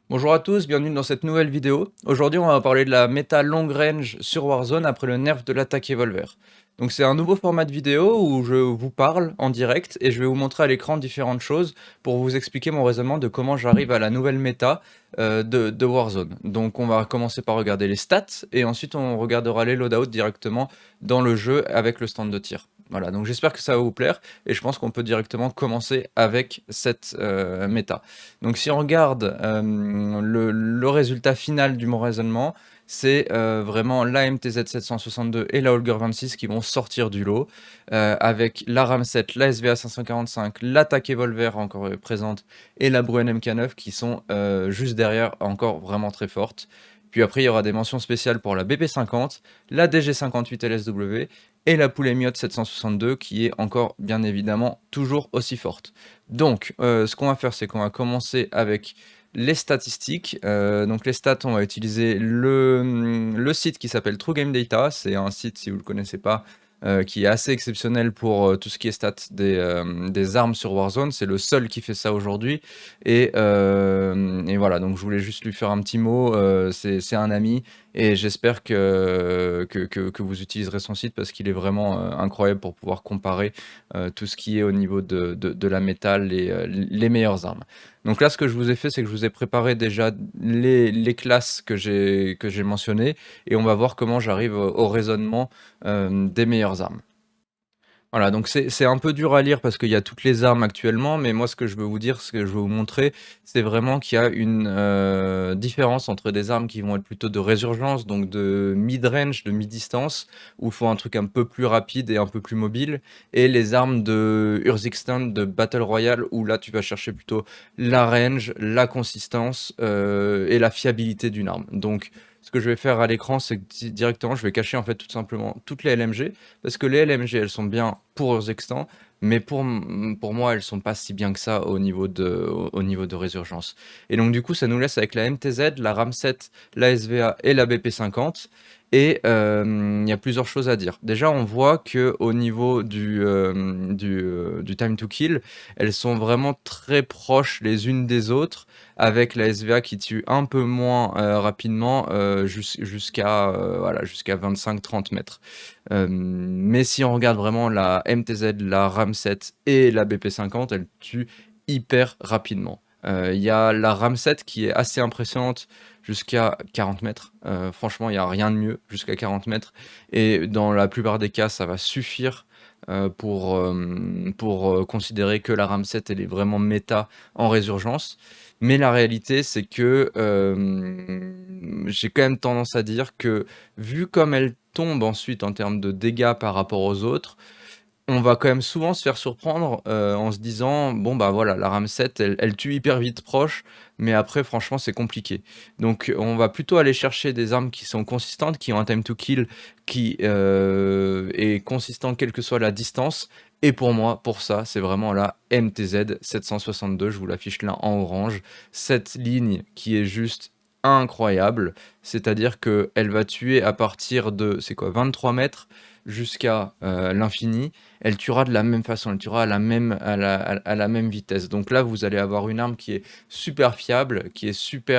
Bonjour à tous, bienvenue dans cette nouvelle vidéo. Aujourd'hui, on va parler de la méta long range sur Warzone après le nerf de l'attaque Evolver. Donc c'est un nouveau format de vidéo où je vous parle en direct et je vais vous montrer à l'écran différentes choses pour vous expliquer mon raisonnement de comment j'arrive à la nouvelle méta de Warzone. Donc on va commencer par regarder les stats et ensuite on regardera les loadouts directement dans le jeu avec le stand de tir. Voilà, donc j'espère que ça va vous plaire et je pense qu'on peut directement commencer avec cette méta. Donc si on regarde le résultat final du mon raisonnement, c'est vraiment la MTZ 762 et la Holger 26 qui vont sortir du lot, avec la RAM 7, la SVA 545, l'attaque Evolver encore présente, et la Bruen MK9 qui sont juste derrière, encore vraiment très fortes. Puis après, il y aura des mentions spéciales pour la BP50, la DG58 LSW et la Poulet Miotte 762 qui est encore bien évidemment toujours aussi forte. Donc, ce qu'on va faire, c'est qu'on va commencer avec les statistiques. Donc les stats, on va utiliser le site qui s'appelle True Game Data. C'est un site, si vous ne le connaissez pas, qui est assez exceptionnel pour tout ce qui est stats des armes sur Warzone. C'est le seul qui fait ça aujourd'hui. Et voilà, donc je voulais juste lui faire un petit mot. C'est un ami. Et j'espère que vous utiliserez son site parce qu'il est vraiment incroyable pour pouvoir comparer tout ce qui est au niveau de la métal, les meilleures armes. Donc là, ce que je vous ai fait, c'est que je vous ai préparé déjà les classes que j'ai mentionnées, et on va voir comment j'arrive au raisonnement des meilleures armes. Voilà, donc c'est un peu dur à lire parce qu'il y a toutes les armes actuellement, mais moi ce que je veux vous dire, ce que je veux vous montrer, c'est vraiment qu'il y a une différence entre des armes qui vont être plutôt de résurgence, donc de mid-range, de mid-distance, où il faut un truc un peu plus rapide et un peu plus mobile, et les armes de Urzikstan, de Battle Royale, où là tu vas chercher plutôt la range, la consistance et la fiabilité d'une arme. Donc ce que je vais faire à l'écran, c'est que directement je vais cacher en fait tout simplement toutes les LMG, parce que les LMG, elles sont bien pour leurs extents, mais pour moi, elles sont pas si bien que ça au niveau de résurgence. Et donc, du coup, ça nous laisse avec la MTZ, la RAM7, la SVA et la BP50. Et il y a plusieurs choses à dire. Déjà, on voit que au niveau du time to kill, elles sont vraiment très proches les unes des autres, avec la SVA qui tue un peu moins rapidement, jusqu'à 25-30 mètres. Mais si on regarde vraiment la MTZ, la RAM7 et la BP50, elles tuent hyper rapidement. Il y a la RAM7 qui est assez impressionnante jusqu'à 40 mètres. Franchement, il n'y a rien de mieux jusqu'à 40 mètres. Et dans la plupart des cas, ça va suffire pour considérer que la RAM7 elle est vraiment méta en résurgence. Mais la réalité, c'est que j'ai quand même tendance à dire que, vu comme elle tombe ensuite en termes de dégâts par rapport aux autres, on va quand même souvent se faire surprendre en se disant bon bah voilà, la RAM 7 elle tue hyper vite proche, mais après franchement c'est compliqué. Donc on va plutôt aller chercher des armes qui sont consistantes, qui ont un time to kill qui est consistant quelle que soit la distance. Et pour moi, pour ça, c'est vraiment la MTZ 762, je vous l'affiche là en orange. Cette ligne qui est juste incroyable, c'est-à-dire qu'elle va tuer à partir de, c'est quoi, 23 mètres jusqu'à l'infini. Elle tuera de la même façon, elle tuera à la même vitesse. Donc là, vous allez avoir une arme qui est super fiable, qui est qui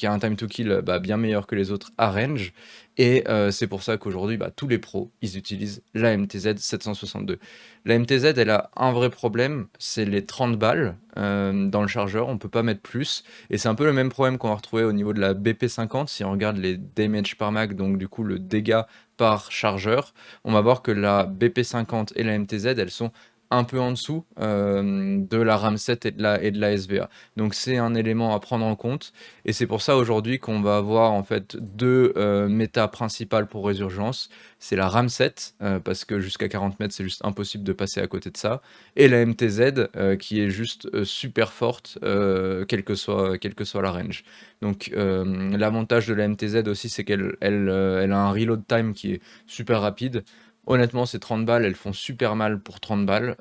a un time to kill bien meilleur que les autres à range. Et c'est pour ça qu'aujourd'hui, tous les pros, ils utilisent la MTZ 762. La MTZ, elle a un vrai problème, c'est les 30 balles dans le chargeur, on peut pas mettre plus. Et c'est un peu le même problème qu'on va retrouver au niveau de la BP50, si on regarde les damage par mag, donc du coup le dégât par chargeur. On va voir que la BP50 et la MTZ, elles sont un peu en dessous de la RAM 7 et de la SVA. Donc c'est un élément à prendre en compte. Et c'est pour ça aujourd'hui qu'on va avoir en fait deux méta principales pour résurgence. C'est la RAM 7, parce que jusqu'à 40 mètres, c'est juste impossible de passer à côté de ça. Et la MTZ, qui est juste super forte, quelle que soit la range. Donc l'avantage de la MTZ aussi, c'est qu'elle a un reload time qui est super rapide. Honnêtement, ces 30 balles, elles font super mal pour 30 balles.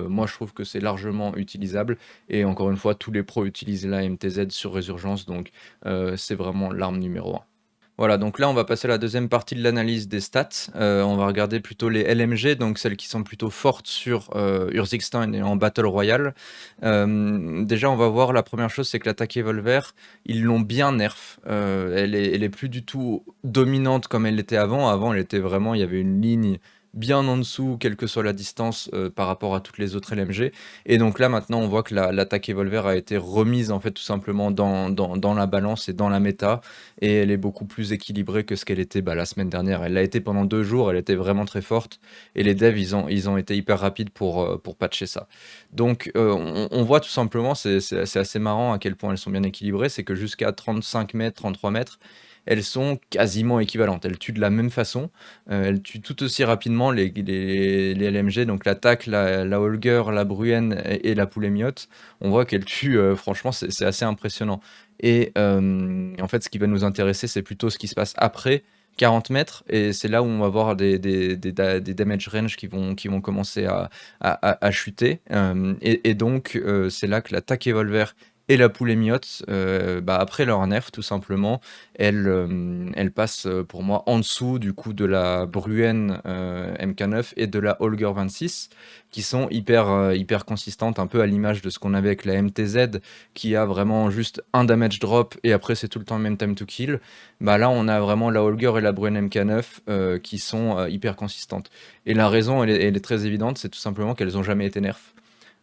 Moi, je trouve que c'est largement utilisable. Et encore une fois, tous les pros utilisent la MTZ sur Résurgence, donc c'est vraiment l'arme numéro 1. Voilà, donc là, on va passer à la deuxième partie de l'analyse des stats. On va regarder plutôt les LMG, donc celles qui sont plutôt fortes sur Urzikstan et en Battle Royale. Déjà, on va voir la première chose, c'est que l'attaque Evolver, ils l'ont bien nerf. Elle est plus du tout dominante comme elle l'était avant. Avant, elle était vraiment, il y avait une ligne bien en dessous, quelle que soit la distance par rapport à toutes les autres LMG. Et donc là, maintenant, on voit que l'attaque Evolver a été remise en fait tout simplement dans la balance et dans la méta, et elle est beaucoup plus équilibrée que ce qu'elle était la semaine dernière. Elle l'a été pendant 2 jours, elle était vraiment très forte, et les devs, ils ont été hyper rapides pour patcher ça. Donc on voit tout simplement, c'est assez marrant à quel point elles sont bien équilibrées, c'est que jusqu'à 35 mètres, 33 mètres, elles sont quasiment équivalentes. Elles tuent de la même façon, elles tuent tout aussi rapidement les LMG, donc l'attaque, la Holger, la Bruen et la Poulet-Miotte. On voit qu'elles tuent, franchement, c'est assez impressionnant. Et en fait, ce qui va nous intéresser, c'est plutôt ce qui se passe après 40 mètres. Et c'est là où on va voir des damage range qui vont commencer à chuter. Et donc, c'est là que l'attaque Evolver et la Poulet Miotte, après leur nerf, tout simplement, elle passe pour moi en dessous du coup de la Bruen MK9 et de la Holger 26, qui sont hyper consistantes, un peu à l'image de ce qu'on avait avec la MTZ, qui a vraiment juste un damage drop et après c'est tout le temps le même time to kill. Là on a vraiment la Holger et la Bruen MK9 qui sont hyper consistantes. Et la raison elle est très évidente, c'est tout simplement qu'elles ont jamais été nerf.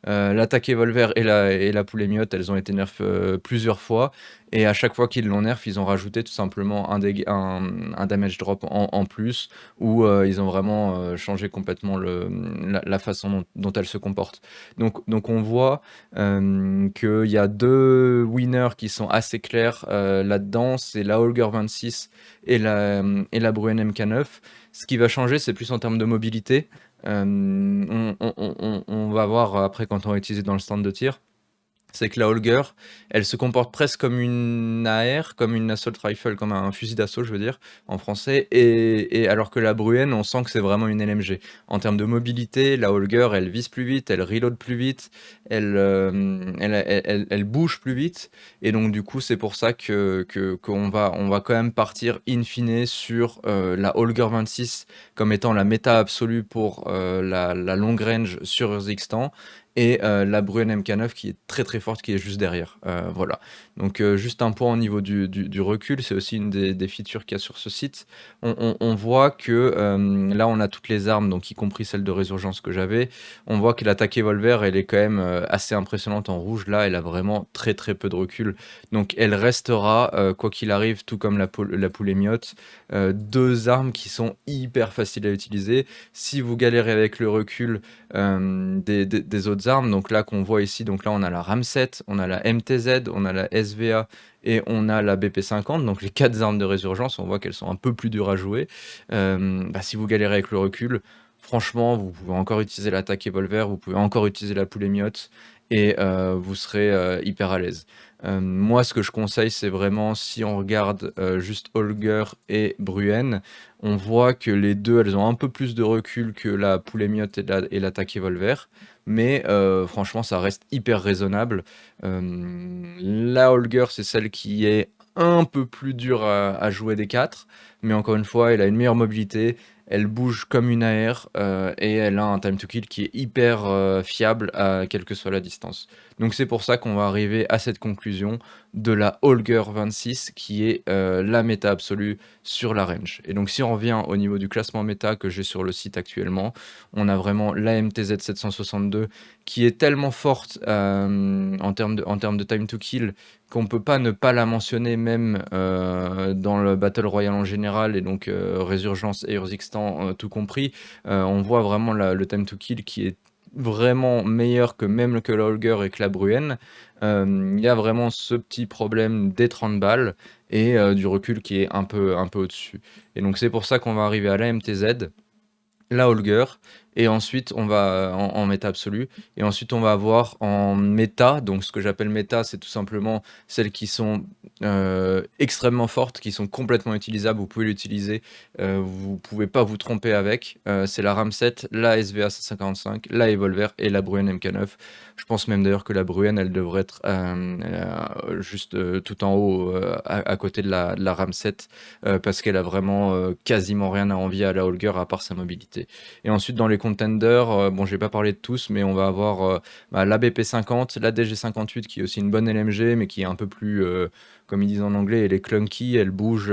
L'attaque Evolver et la Poulet Miotte, elles ont été nerf plusieurs fois, et à chaque fois qu'ils l'ont nerf, ils ont rajouté tout simplement un damage drop en plus, ou ils ont vraiment changé complètement la façon dont elles se comportent. Donc on voit qu'il y a deux winners qui sont assez clairs là-dedans, c'est la Holger 26 et la Bruen MK9. Ce qui va changer, c'est plus en termes de mobilité. On va voir après quand on va utiliser dans le stand de tir, c'est que la Holger, elle se comporte presque comme une AR, comme une assault rifle, comme un fusil d'assaut, je veux dire, en français, et alors que la Bruen, on sent que c'est vraiment une LMG. En termes de mobilité, la Holger, elle vise plus vite, elle reload plus vite, elle bouge plus vite, et donc du coup, c'est pour ça qu'on va quand même partir in fine sur la Holger 26 comme étant la méta absolue pour la long range sur Urzikstan, et la Bruen MK9 qui est très forte, qui est juste derrière. Voilà. Donc juste un point au niveau du recul, c'est aussi une des features qu'il y a sur ce site. On voit que là on a toutes les armes, donc y compris celle de résurgence que j'avais. On voit que l'attaque Evolver, elle est quand même assez impressionnante en rouge. Là, elle a vraiment très peu de recul. Donc elle restera, quoi qu'il arrive, tout comme la Poulet Miotte, deux armes qui sont hyper faciles à utiliser. Si vous galérez avec le recul des autres armes, donc là qu'on voit ici, donc là on a la Ramset, on a la MTZ, on a la SVA et on a la BP50, donc les 4 armes de résurgence. On voit qu'elles sont un peu plus dures à jouer. Si vous galérez avec le recul, franchement, vous pouvez encore utiliser l'attaque Evolver, vous pouvez encore utiliser la Poulet Miotte, et vous serez hyper à l'aise. Moi, ce que je conseille, c'est vraiment, si on regarde juste Holger et Bruen, on voit que les deux, elles ont un peu plus de recul que la Poulet Miotte et l'attaque Evolver, mais franchement, ça reste hyper raisonnable. La Holger, c'est celle qui est un peu plus dure à jouer des 4, mais encore une fois, elle a une meilleure mobilité, elle bouge comme une AR, et elle a un time to kill qui est hyper fiable, quelle que soit la distance. Donc c'est pour ça qu'on va arriver à cette conclusion de la Holger 26 qui est la méta absolue sur la range. Et donc si on revient au niveau du classement méta que j'ai sur le site actuellement, on a vraiment la MTZ 762 qui est tellement forte en termes de time to kill qu'on peut pas ne pas la mentionner, même dans le Battle Royale en général, et donc Résurgence et Urzikstan tout compris. On voit vraiment le time to kill qui est vraiment meilleur que même que la Holger et que la Bruen. Il y a vraiment ce petit problème des 30 balles et du recul qui est un peu au-dessus. Et donc c'est pour ça qu'on va arriver à la MTZ, la Holger, et ensuite on va en méta absolue, et ensuite on va avoir en méta, donc ce que j'appelle méta, c'est tout simplement celles qui sont extrêmement fortes qui sont complètement utilisables. Vous pouvez l'utiliser, vous pouvez pas vous tromper avec. C'est la Ramset, la SVA 155, la Evolver et la Bruen MK9. Je pense même d'ailleurs que la Bruen, elle devrait être juste tout en haut à côté de la Ramset parce qu'elle a vraiment quasiment rien à envier à la Holger à part sa mobilité. Et ensuite, dans les contenders, bon, j'ai pas parlé de tous, mais on va avoir la BP50, la DG58 qui est aussi une bonne LMG, mais qui est un peu plus, comme ils disent en anglais, elle est clunky, elle bouge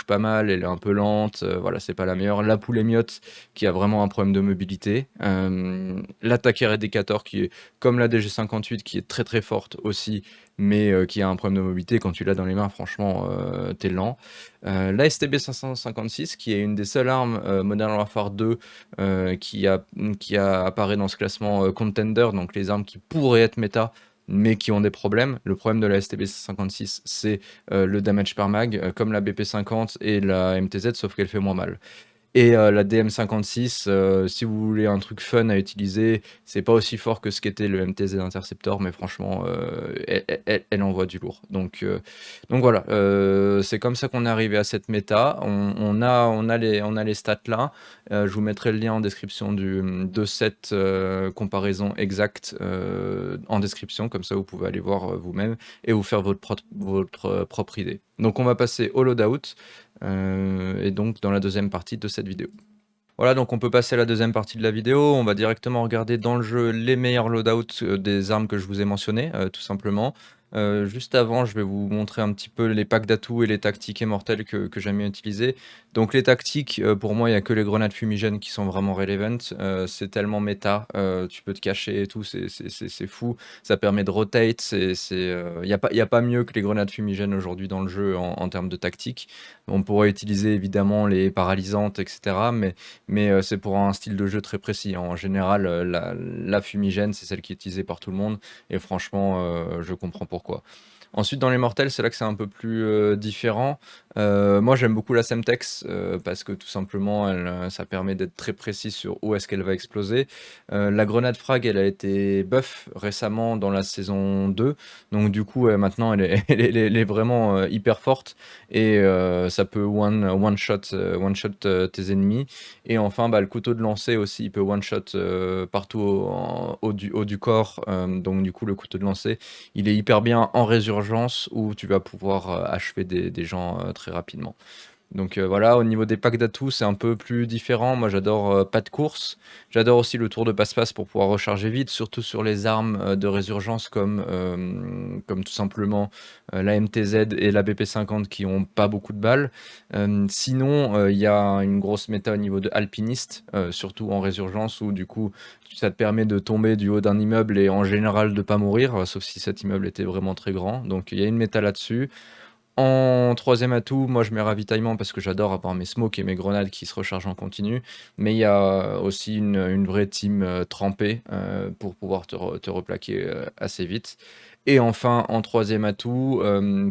pas mal, elle est un peu lente, voilà, c'est pas la meilleure. La Poulet-Miotte qui a vraiment un problème de mobilité. La Taker Edicator qui est comme la DG58 qui est très très forte aussi, mais qui a un problème de mobilité. Quand tu l'as dans les mains, franchement, t'es lent. La STB 556 qui est une des seules armes Modern Warfare 2 qui apparaît dans ce classement contender, donc les armes qui pourraient être méta mais qui ont des problèmes. Le problème de la STB 56, c'est le damage per mag, comme la BP50 et la MTZ, sauf qu'elle fait moins mal. Et la DM56, si vous voulez un truc fun à utiliser, c'est pas aussi fort que ce qu'était le MTZ Interceptor, mais franchement, elle envoie du lourd. Donc voilà, c'est comme ça qu'on est arrivé à cette méta. On a les stats là. Je vous mettrai le lien en description de cette comparaison exacte en description, comme ça vous pouvez aller voir vous-même et vous faire votre propre idée. Donc on va passer au loadout. Et donc dans la deuxième partie de cette vidéo. Voilà, donc on peut passer à la deuxième partie de la vidéo. On va directement regarder dans le jeu les meilleurs loadouts des armes que je vous ai mentionnées, tout simplement. Juste avant, je vais vous montrer un petit peu les packs d'atouts et les tactiques immortelles que j'aime bien utiliser. Donc les tactiques, pour moi, il n'y a que les grenades fumigènes qui sont vraiment relevant. C'est tellement méta, tu peux te cacher et tout, c'est fou. Ça permet de rotate, il y a pas mieux que les grenades fumigènes aujourd'hui dans le jeu en termes de tactique. On pourrait utiliser évidemment les paralysantes, etc. Mais c'est pour un style de jeu très précis. En général, la fumigène, c'est celle qui est utilisée par tout le monde. Et franchement, je comprends pourquoi. Ensuite, dans les mortels, c'est là que c'est un peu plus différent. Moi, j'aime beaucoup la Semtex parce que tout simplement, ça permet d'être très précis sur où est-ce qu'elle va exploser. La grenade frag, elle a été buff récemment dans la saison 2. Donc du coup, maintenant, elle est vraiment hyper forte. Et ça peut one-shot tes ennemis. Et enfin, le couteau de lancer aussi, il peut one-shot partout haut du corps. Donc du coup, le couteau de lancer, il est hyper bien en résurgence où tu vas pouvoir achever des gens très rapidement. Donc voilà, au niveau des packs d'atouts, c'est un peu plus différent. Moi, j'adore pas de course. J'adore aussi le tour de passe-passe pour pouvoir recharger vite, surtout sur les armes de résurgence comme tout simplement la MTZ et la BP50 qui ont pas beaucoup de balles. Sinon, il y a une grosse méta au niveau de alpiniste, surtout en résurgence où du coup, ça te permet de tomber du haut d'un immeuble et en général de pas mourir, sauf si cet immeuble était vraiment très grand. Donc il y a une méta là-dessus. En troisième atout, moi je mets ravitaillement parce que j'adore avoir mes smokes et mes grenades qui se rechargent en continu. Mais il y a aussi une vraie team trempée pour pouvoir te replaquer assez vite. Et enfin, en troisième atout,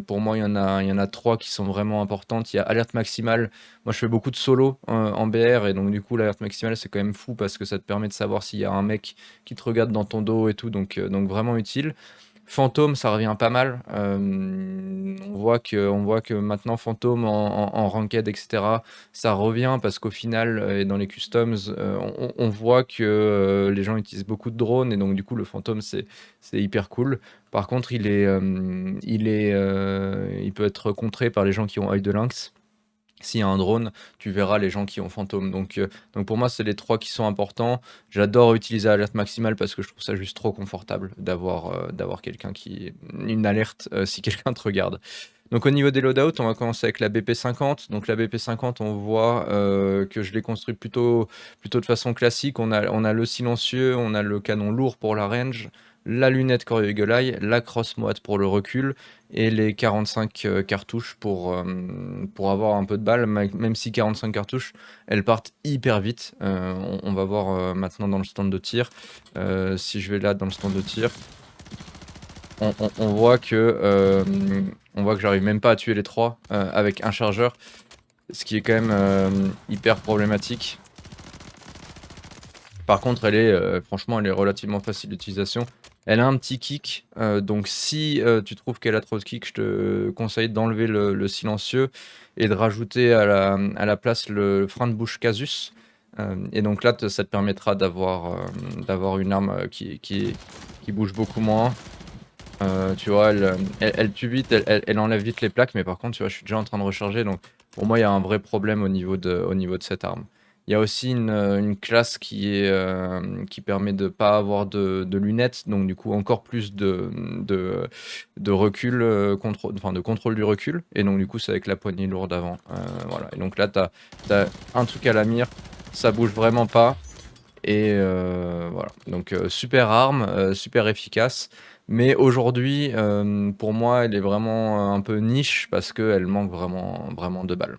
pour moi il y en a trois qui sont vraiment importantes. Il y a alerte maximale. Moi je fais beaucoup de solo en BR et donc du coup l'alerte maximale c'est quand même fou parce que ça te permet de savoir s'il y a un mec qui te regarde dans ton dos et tout. Donc vraiment utile. Fantôme, ça revient pas mal. On voit que maintenant Fantôme en ranked, etc., ça revient parce qu'au final, et dans les customs, on voit que les gens utilisent beaucoup de drones et donc du coup le Fantôme c'est hyper cool. Par contre, il peut être contré par les gens qui ont œil de lynx. S'il y a un drone, tu verras les gens qui ont fantôme. Donc pour moi, c'est les trois qui sont importants. J'adore utiliser alerte maximale parce que je trouve ça juste trop confortable d'avoir quelqu'un une alerte si quelqu'un te regarde. Donc au niveau des loadouts, on va commencer avec la BP50. Donc la BP50, on voit que je l'ai construit plutôt de façon classique. On a le silencieux, on a le canon lourd pour la range, la lunette Coreo Eagle Eye, la cross-moite pour le recul et les 45 cartouches pour avoir un peu de balles, même si 45 cartouches, elles partent hyper vite. On va voir maintenant dans le stand de tir. Si je vais là dans le stand de tir, on voit que j'arrive même pas à tuer les trois avec un chargeur, ce qui est quand même hyper problématique. Par contre, franchement, elle est relativement facile d'utilisation. Elle a un petit kick, donc si tu trouves qu'elle a trop de kick, je te conseille d'enlever le silencieux et de rajouter à la place le frein de bouche Casus. Et donc là, ça te permettra d'avoir une arme qui bouge beaucoup moins. Tu vois, elle tue vite, elle enlève vite les plaques, mais par contre, tu vois, je suis déjà en train de recharger, donc pour moi, il y a un vrai problème au niveau de cette arme. Il y a aussi une classe qui permet de pas avoir de lunettes, donc du coup encore plus de recul, enfin de contrôle du recul, et donc du coup c'est avec la poignée lourde avant. Voilà. Et donc là, t'as un truc à la mire, ça bouge vraiment pas. Et voilà, donc super arme, super efficace. Mais aujourd'hui, pour moi, elle est vraiment un peu niche parce qu'elle manque vraiment de balles.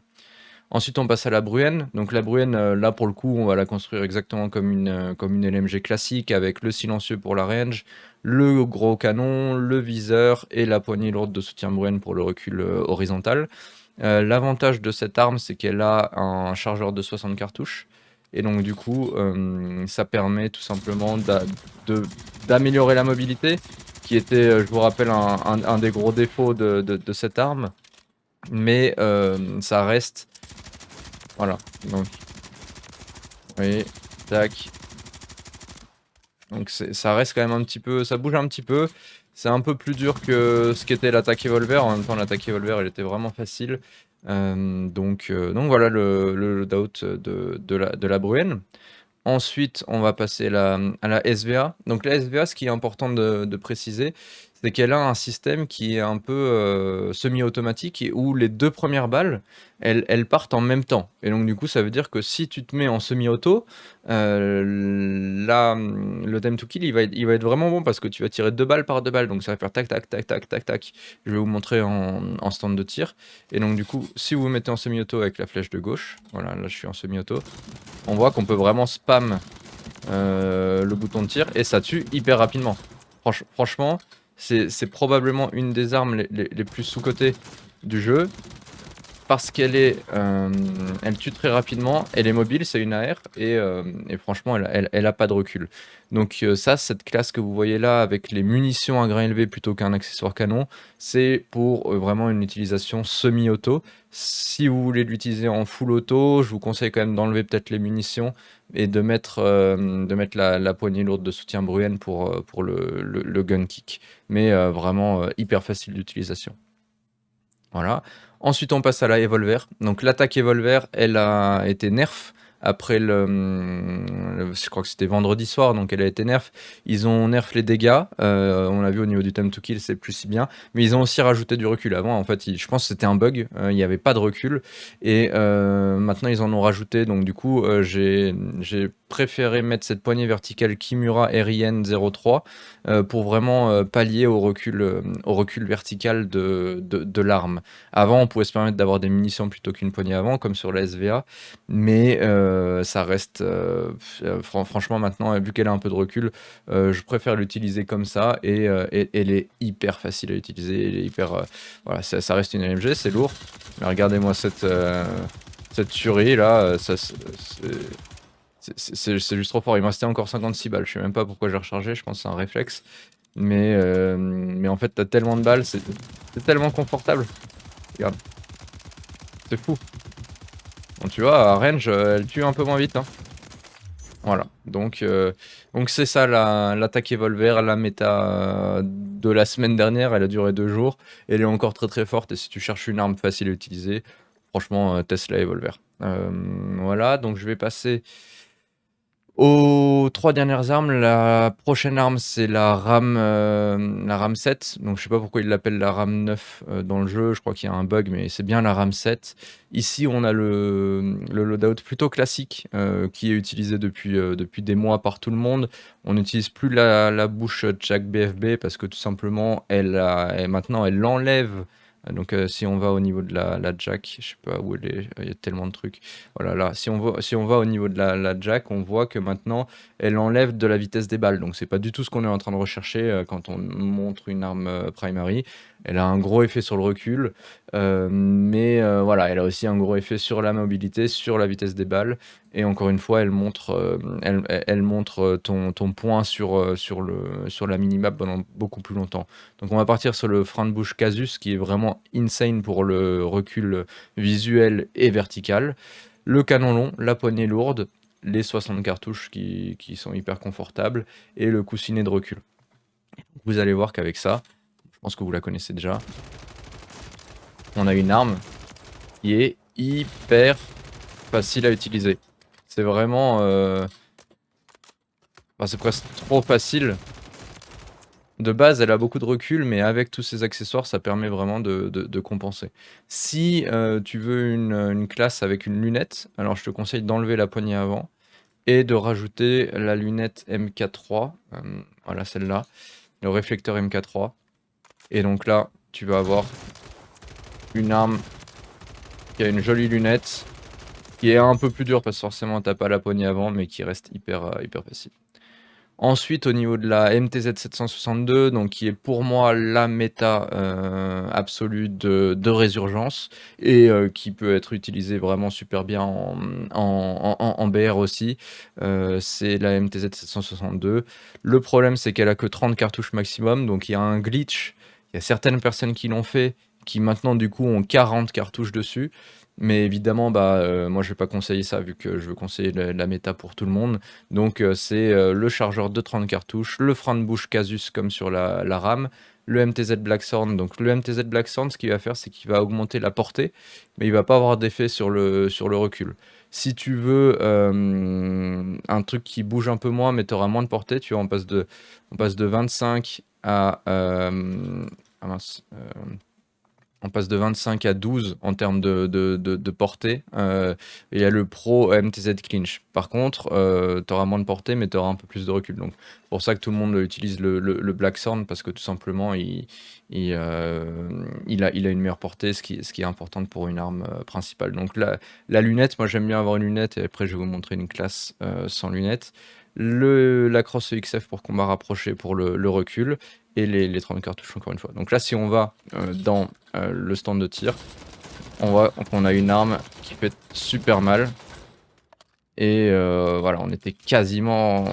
Ensuite, on passe à la Bruenne. Donc la Bruenne, là pour le coup, on va la construire exactement comme une LMG classique avec le silencieux pour la range, le gros canon, le viseur et la poignée lourde de soutien Bruenne pour le recul horizontal. L'avantage de cette arme, c'est qu'elle a un chargeur de 60 cartouches. Et donc du coup, ça permet tout simplement d'améliorer la mobilité, qui était, je vous rappelle, un des gros défauts de cette arme. Mais ça reste... Voilà, donc, oui, tac. Donc ça reste quand même un petit peu... Ça bouge un petit peu. C'est un peu plus dur que ce qu'était l'attaque Evolver. En même temps, l'attaque Evolver, elle était vraiment facile. Donc voilà le loadout de la Bruenne. Ensuite, on va passer à la SVA. Donc la SVA, ce qui est important de préciser, c'est qu'elle a un système qui est un peu semi-automatique et où les deux premières balles, elles partent en même temps. Et donc du coup, ça veut dire que si tu te mets en semi-auto, le time to kill, il va être vraiment bon parce que tu vas tirer deux balles par deux balles. Donc ça va faire tac, tac, tac, tac, tac, tac. Je vais vous montrer en stand de tir. Et donc du coup, si vous vous mettez en semi-auto avec la flèche de gauche, voilà, là je suis en semi-auto, on voit qu'on peut vraiment spam le bouton de tir et ça tue hyper rapidement. Franchement, c'est probablement une des armes les plus sous-cotées du jeu parce elle tue très rapidement, elle est mobile, c'est une AR et franchement elle a pas de recul. Donc ça, cette classe que vous voyez là avec les munitions à grain élevé plutôt qu'un accessoire canon, c'est pour vraiment une utilisation semi-auto. Si vous voulez l'utiliser en full auto, je vous conseille quand même d'enlever peut-être les munitions et de mettre la poignée lourde de soutien Bruenne pour le gun kick. Mais vraiment hyper facile d'utilisation. Voilà. Ensuite, on passe à la Evolver. Donc, l'attaque Evolver, elle a été nerf après je crois que c'était vendredi soir, donc elle a été nerf. Ils ont nerf les dégâts. On l'a vu au niveau du time to kill, c'est plus si bien. Mais ils ont aussi rajouté du recul. Avant, en fait, je pense que c'était un bug. Il n'y avait pas de recul. Et maintenant, ils en ont rajouté. Donc, du coup, j'ai préféré mettre cette poignée verticale Kimura RIN 03 pour vraiment pallier au recul vertical de l'arme. Avant, on pouvait se permettre d'avoir des munitions plutôt qu'une poignée avant, comme sur la SVA, mais ça reste... franchement, maintenant, vu qu'elle a un peu de recul, je préfère l'utiliser comme ça, et elle est hyper facile à utiliser, elle est hyper... voilà, ça reste une LMG, c'est lourd, mais regardez-moi cette tuerie, là, c'est juste trop fort. Il me restait encore 56 balles, je sais même pas pourquoi j'ai rechargé, je pense que c'est un réflexe. Mais en fait, t'as tellement de balles, c'est tellement confortable. Regarde, c'est fou. Bon, tu vois, à range, elle tue un peu moins vite, hein. Voilà, donc c'est ça l'attaque Evolver, la méta de la semaine dernière, elle a duré 2 jours. Elle est encore très très forte et si tu cherches une arme facile à utiliser, franchement, teste la Evolver. Voilà, donc je vais passer aux 3 dernières armes. La prochaine arme, c'est la RAM 7. Donc je sais pas pourquoi ils l'appellent la RAM 9 dans le jeu. Je crois qu'il y a un bug, mais c'est bien la RAM 7. Ici, on a le loadout plutôt classique qui est utilisé depuis des mois par tout le monde. On n'utilise plus la bouche Jack BFB parce que tout simplement, maintenant, elle l'enlève. Donc si on va au niveau de la jack, je sais pas où elle est, il y a tellement de trucs. Voilà, là, si on va au niveau de la jack, on voit que maintenant, elle enlève de la vitesse des balles. Donc c'est pas du tout ce qu'on est en train de rechercher quand on montre une arme primary. Elle a un gros effet sur le recul, mais voilà, elle a aussi un gros effet sur la mobilité, sur la vitesse des balles et encore une fois, elle montre, ton point sur la minimap pendant beaucoup plus longtemps. Donc on va partir sur le frein de bouche Casus qui est vraiment insane pour le recul, visuel et vertical. Le canon long, la poignée lourde, les 60 cartouches qui sont hyper confortables et le coussinet de recul. Vous allez voir qu'avec ça, je pense que vous la connaissez déjà, on a une arme qui est hyper facile à utiliser. C'est vraiment... enfin, c'est presque trop facile. De base, elle a beaucoup de recul, mais avec tous ces accessoires, ça permet vraiment de compenser. Si tu veux une classe avec une lunette, alors je te conseille d'enlever la poignée avant et de rajouter la lunette MK3, voilà celle-là, le réflecteur MK3. Et donc là, tu vas avoir une arme qui a une jolie lunette, qui est un peu plus dure parce que forcément t'as pas la poignée avant, mais qui reste hyper facile. Ensuite, au niveau de la MTZ 762, donc qui est pour moi la méta absolue de résurgence et qui peut être utilisée vraiment super bien en BR aussi, c'est la MTZ 762. Le problème, c'est qu'elle a que 30 cartouches maximum, donc il y a un glitch. Il y a certaines personnes qui l'ont fait, qui maintenant du coup ont 40 cartouches dessus. Mais évidemment, moi je vais pas conseiller ça vu que je veux conseiller la méta pour tout le monde. Donc c'est le chargeur de 30 cartouches, le frein de bouche Casus comme sur la RAM, le MTZ Blackthorn. Donc le MTZ Blackthorn, ce qu'il va faire, c'est qu'il va augmenter la portée, mais il va pas avoir d'effet sur le recul. Si tu veux un truc qui bouge un peu moins, mais tu auras moins de portée, tu vois, on passe de 25 à... ah mince, on passe de 25 à 12 en termes de portée. Il y a le Pro MTZ Clinch. Par contre, tu auras moins de portée, mais tu auras un peu plus de recul. Donc, c'est pour ça que tout le monde utilise le Blackthorn, parce que tout simplement, il a une meilleure portée, ce qui est important pour une arme principale. Donc, la lunette, moi j'aime bien avoir une lunette, et après, je vais vous montrer une classe sans lunette. La crosse EXF pour combat rapproché pour le recul et les 30 cartouches encore une fois. Donc là, si on va dans le stand de tir, on voit qu'on a une arme qui fait super mal. Et voilà, on était quasiment...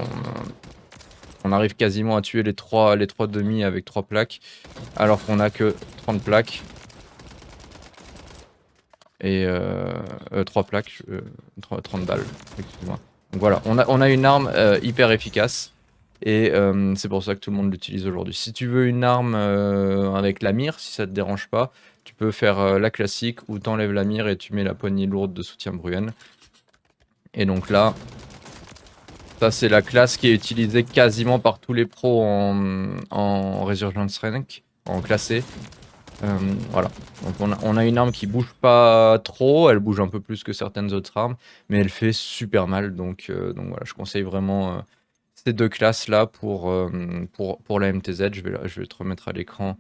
on arrive quasiment à tuer les trois demi avec 3 plaques, alors qu'on a que 30 plaques. Et 3 plaques, 30 balles, excuse-moi. Donc voilà, on a une arme hyper efficace. Et c'est pour ça que tout le monde l'utilise aujourd'hui. Si tu veux une arme avec la mire, si ça te dérange pas, tu peux faire la classique où tu enlèves la mire et tu mets la poignée lourde de soutien Bruen. Et donc là, ça c'est la classe qui est utilisée quasiment par tous les pros en Resurgence Rank, en classé. Voilà, donc on a une arme qui bouge pas trop, elle bouge un peu plus que certaines autres armes, mais elle fait super mal, donc voilà, je conseille vraiment ces deux classes là pour la MTZ. Je vais te remettre à l'écran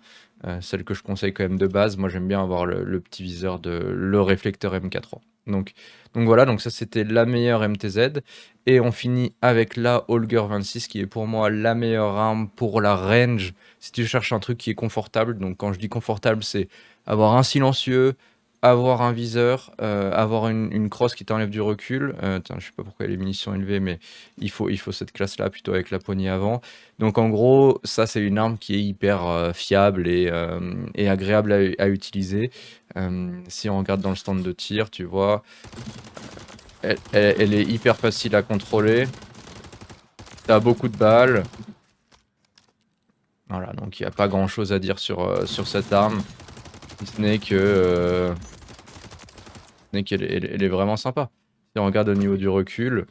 celle que je conseille quand même de base. Moi j'aime bien avoir le petit viseur de le réflecteur MK3. Donc voilà, donc ça c'était la meilleure MTZ. Et on finit avec la Holger 26 qui est pour moi la meilleure arme pour la range. Si tu cherches un truc qui est confortable, donc quand je dis confortable, c'est avoir un silencieux, avoir un viseur, avoir une crosse qui t'enlève du recul. Tiens, je sais pas pourquoi les munitions sont élevées, mais il faut cette classe-là plutôt avec la poignée avant. Donc en gros, ça c'est une arme qui est hyper fiable et agréable à utiliser. Si on regarde dans le stand de tir, tu vois, elle est hyper facile à contrôler. T'as beaucoup de balles. Voilà, donc il n'y a pas grand chose à dire sur cette arme. Si ce n'est que elle est vraiment sympa. Si on regarde au niveau du recul,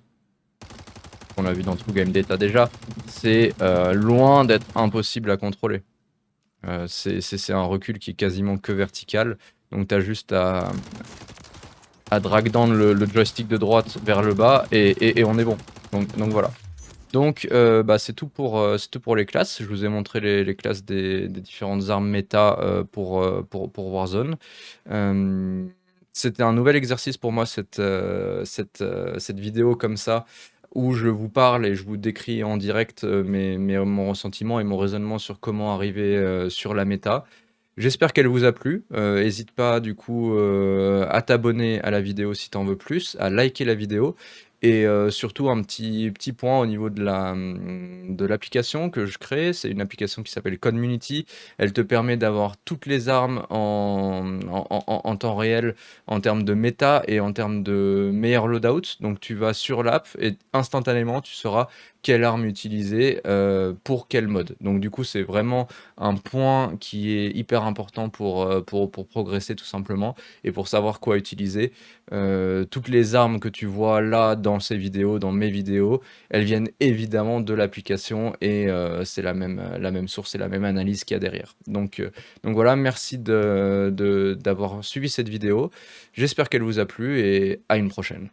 qu'on a vu dans True Game Data déjà, c'est loin d'être impossible à contrôler. C'est un recul qui est quasiment que vertical. Donc tu as juste à drag down le joystick de droite vers le bas et on est bon. Donc voilà. Donc c'est tout pour les classes. Je vous ai montré les classes des différentes armes méta pour Warzone. C'était un nouvel exercice pour moi cette vidéo comme ça, où je vous parle et je vous décris en direct mon ressentiment et mon raisonnement sur comment arriver sur la méta. J'espère qu'elle vous a plu. Hésite pas du coup à t'abonner à la vidéo si tu en veux plus, à liker la vidéo et surtout un petit point au niveau de l'application que je crée. C'est une application qui s'appelle Community. Elle te permet d'avoir toutes les armes en temps réel en termes de méta et en termes de meilleur loadout. Donc tu vas sur l'app et instantanément tu sauras quelle arme utiliser pour quel mode. Donc du coup c'est vraiment un point qui est hyper important pour progresser tout simplement et pour savoir quoi utiliser. Toutes les armes que tu vois là dans ces vidéos, dans mes vidéos, elles viennent évidemment de l'application et c'est la même source et la même analyse qu'il y a derrière. Donc voilà, merci d'avoir suivi cette vidéo. J'espère qu'elle vous a plu et à une prochaine.